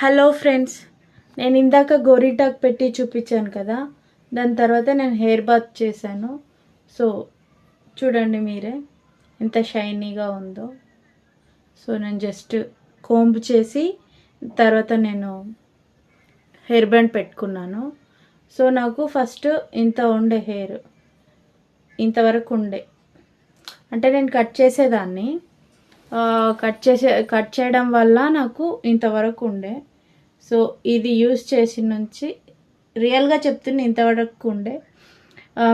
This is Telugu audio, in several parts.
హలో ఫ్రెండ్స్, నేను ఇందాక గోరింటాకు పెట్టి చూపించాను కదా, దాని తర్వాత నేను హెయిర్ బాత్ చేశాను. సో చూడండి మీరే ఎంత షైనీగా ఉందో. సో నేను జస్ట్ కోంబ్ చేసి తర్వాత నేను హెయిర్ బ్యాండ్ పెట్టుకున్నాను. సో నాకు ఫస్ట్ ఇంత ఉండే హెయిర్, ఇంతవరకు ఉండే, అంటే నేను కట్ చేసేదాన్ని. కట్ చేయడం వల్ల నాకు ఇంతవరకు ఉండే. సో ఇది యూస్ చేసి నుంచి రియల్గా చెప్తున్నా ఇంతవరకు ఉండే.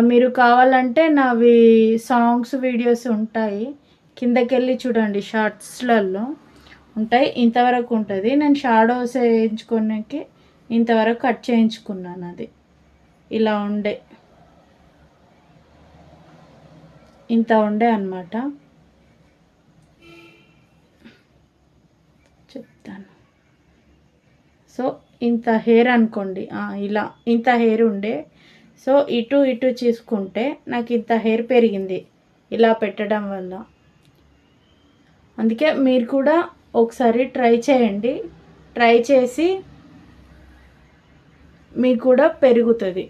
మీరు కావాలంటే నావి సాంగ్స్ వీడియోస్ ఉంటాయి, కిందకెళ్ళి చూడండి, షార్ట్స్లలో ఉంటాయి. ఇంతవరకు ఉంటుంది. నేను షాడోస్ వేయించుకోడానికి ఇంతవరకు కట్ చేయించుకున్నాను. అది ఇలా ఉండే, ఇంత ఉండే అన్నమాట. చెప్తాను. సో ఇంత హెయిర్ అనుకోండి, ఇలా ఇంత హెయిర్ ఉండే. సో ఇటు ఇటు చూసుకుంటే నాకు ఇంత హెయిర్ పెరిగింది ఇలా పెట్టడం వల్ల. అందుకే మీరు కూడా ఒకసారి ట్రై చేయండి. ట్రై చేసి మీకు కూడా పెరుగుతుంది.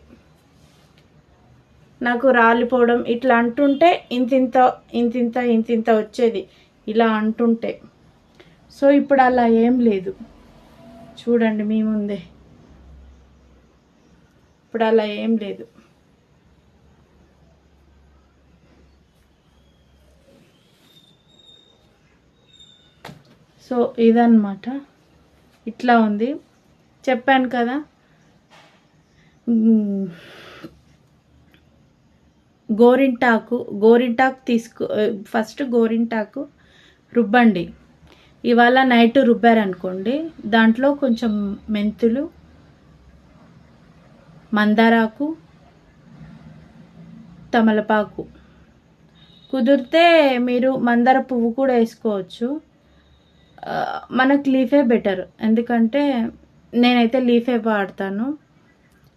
నాకు రాలిపోవడం ఇట్లా అంటుంటే ఇంతింత ఇంతింత ఇంతింత వచ్చేది ఇలా అంటుంటే. సో ఇప్పుడు అలా ఏం లేదు, చూడండి మీ ముందే. ఇప్పుడు అలా ఏం లేదు. సో ఇదన్నమాట, ఇట్లా ఉంది. చెప్పాను కదా, గోరింటాకు ఫస్ట్ గోరింటాకు రుబ్బండి. ఇవాళ నైట్ రుబ్బారనుకోండి, దాంట్లో కొంచెం మెంతులు, మందారాకు, తమలపాకు, కుదిరితే మీరు మందార పువ్వు కూడా వేసుకోవచ్చు. మనకు లీఫే బెటర్, ఎందుకంటే నేనైతే లీఫే వాడతాను.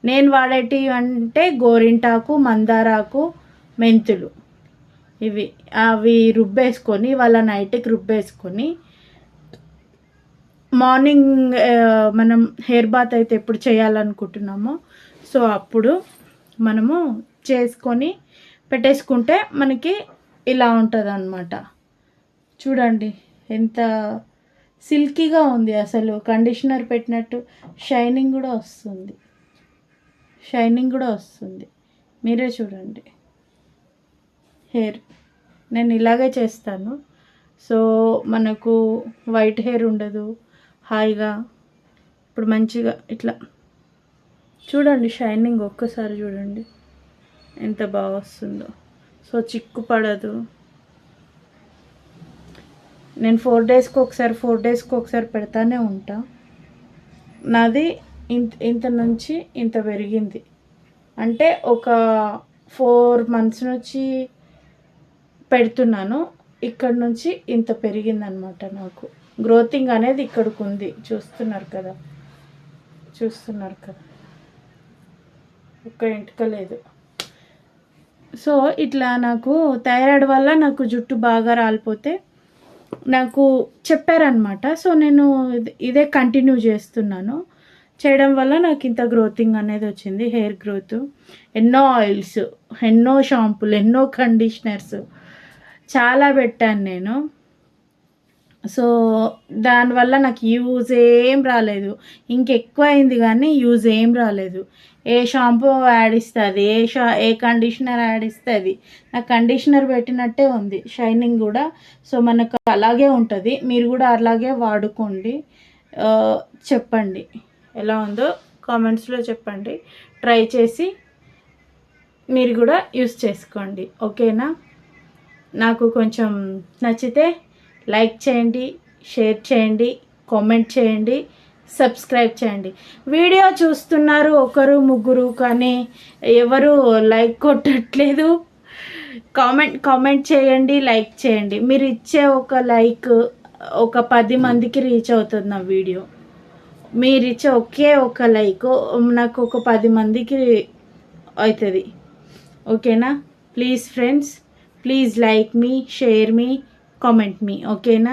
నేను వాడేటివి అంటే గోరింటాకు, మందారాకు, మెంతులు, అవి రుబ్బేసుకొని వాళ్ళ నైట్కి రుబ్బేసుకొని మార్నింగ్ మనం హెయిర్ బాత్ అయితే ఎప్పుడు చేయాలనుకుంటున్నామో సో అప్పుడు మనము చేసుకొని పెట్టేసుకుంటే మనకి ఇలా ఉంటుంది అన్నమాట. చూడండి ఎంత సిల్కీగా ఉంది, అసలు కండిషనర్ పెట్టినట్టు షైనింగ్ కూడా వస్తుంది. మీరే చూడండి హెయిర్. నేను ఇలాగే చేస్తాను. సో మనకు వైట్ హెయిర్ ఉండదు, హాయిగా. ఇప్పుడు మంచిగా ఇట్లా చూడండి, షైనింగ్ ఒక్కసారి చూడండి ఎంత బాగా వస్తుందో. సో చిక్కు పడదు. నేను 4 డేస్కి ఒకసారి పెడతానే ఉంటా. నాది ఇంత నుంచి ఇంత పెరిగింది, అంటే ఒక 4 months నుంచి పెడుతున్నాను. ఇక్కడ నుంచి ఇంత పెరిగిందనమాట. నాకు గ్రోతింగ్ అనేది ఇక్కడికి ఉంది, చూస్తున్నారు కదా. ఒక్క ఎంటుక లేదు. సో ఇట్లా నాకు థైరాయిడ్ వల్ల నాకు జుట్టు బాగా రాలిపోతే నాకు చెప్పారనమాట. సో నేను ఇదే కంటిన్యూ చేస్తున్నాను. చేయడం వల్ల నాకు ఇంత గ్రోతింగ్ అనేది వచ్చింది, హెయిర్ గ్రోత్. ఎన్నో ఆయిల్స్, ఎన్నో షాంపూలు, ఎన్నో కండిషనర్స్ చాలా పెట్టాను నేను. సో దానివల్ల నాకు యూజ్ ఏం రాలేదు. ఇంకెక్కువ అయింది కానీ యూజ్ ఏం రాలేదు. ఏ షాంపూ యాడ్ ఇస్తుంది, ఏ కండిషనర్ యాడ్ ఇస్తుంది, నాకు కండిషనర్ పెట్టినట్టే ఉంది, షైనింగ్ కూడా. సో మనకు అలాగే ఉంటుంది. మీరు కూడా అలాగే వాడుకోండి. చెప్పండి ఎలా ఉందో కామెంట్స్లో చెప్పండి. ట్రై చేసి మీరు కూడా యూస్ చేసుకోండి, ఓకేనా. నాకు కొంచెం నచ్చితే లైక్ చేయండి, షేర్ చేయండి, కామెంట్ చేయండి, సబ్స్క్రైబ్ చేయండి. వీడియో చూస్తున్నారు ఒకరు ముగ్గురు, కానీ ఎవరు లైక్ కొట్టట్లేదు. కామెంట్ చేయండి, లైక్ చేయండి. మీరు ఇచ్చే ఒక లైక్ ఒక 10 మందికి రీచ్ అవుతుంది నా వీడియో. మీరు ఇచ్చే ఒకే ఒక లైక్ నాకు ఒక 10 మందికి అవుతుంది, ఓకేనా. ప్లీజ్ ఫ్రెండ్స్, ప్లీజ్ లైక్ మీ, షేర్ మీ, కామెంట్ మీ, ఓకేనా.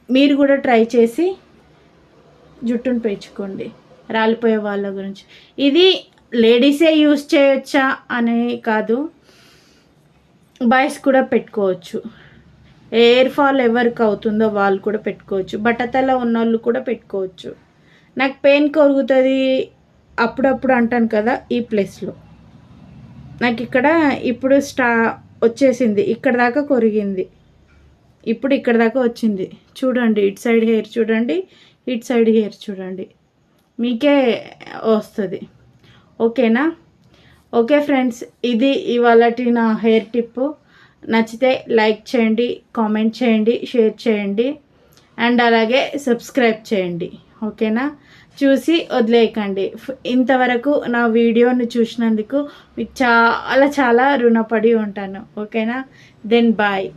మీరు కూడా ట్రై చేసి జుట్టును పెంచుకోండి. రాలిపోయే వాళ్ళ గురించి ఇది లేడీసే యూస్ చేయొచ్చా అనే కాదు, బాయ్స్ కూడా పెట్టుకోవచ్చు. ఎయిర్ ఫాల్ ఎవరికి అవుతుందో వాళ్ళు కూడా పెట్టుకోవచ్చు. బట్టతల ఉన్నోళ్ళు కూడా పెట్టుకోవచ్చు. నాకు పెయిన్ కొరుగుతుంది అప్పుడప్పుడు అంటాను కదా, ఈ ప్లేస్లో నాకు ఇక్కడ ఇప్పుడు వచ్చేసింది, ఇక్కడ దాకా కొరిగింది, ఇప్పుడు ఇక్కడ దాకా వచ్చింది. చూడండి, ఇటు సైడ్ హెయిర్ చూడండి, ఇటు సైడ్ హెయిర్ చూడండి, మీకే వస్తుంది. ఓకేనా? ఓకే ఫ్రెండ్స్, ఇది ఇవాళటి నా హెయిర్ టిప్. నచ్చితే లైక్ చేయండి, కామెంట్ చేయండి, షేర్ చేయండి అండ్ అలాగే సబ్స్క్రైబ్ చేయండి. ఓకేనా? చూసి వదిలేయకండి. ఇంతవరకు నా వీడియోని చూసినందుకు మీకు చాలా చాలా రుణపడి ఉంటాను. ఓకేనా? Then bye.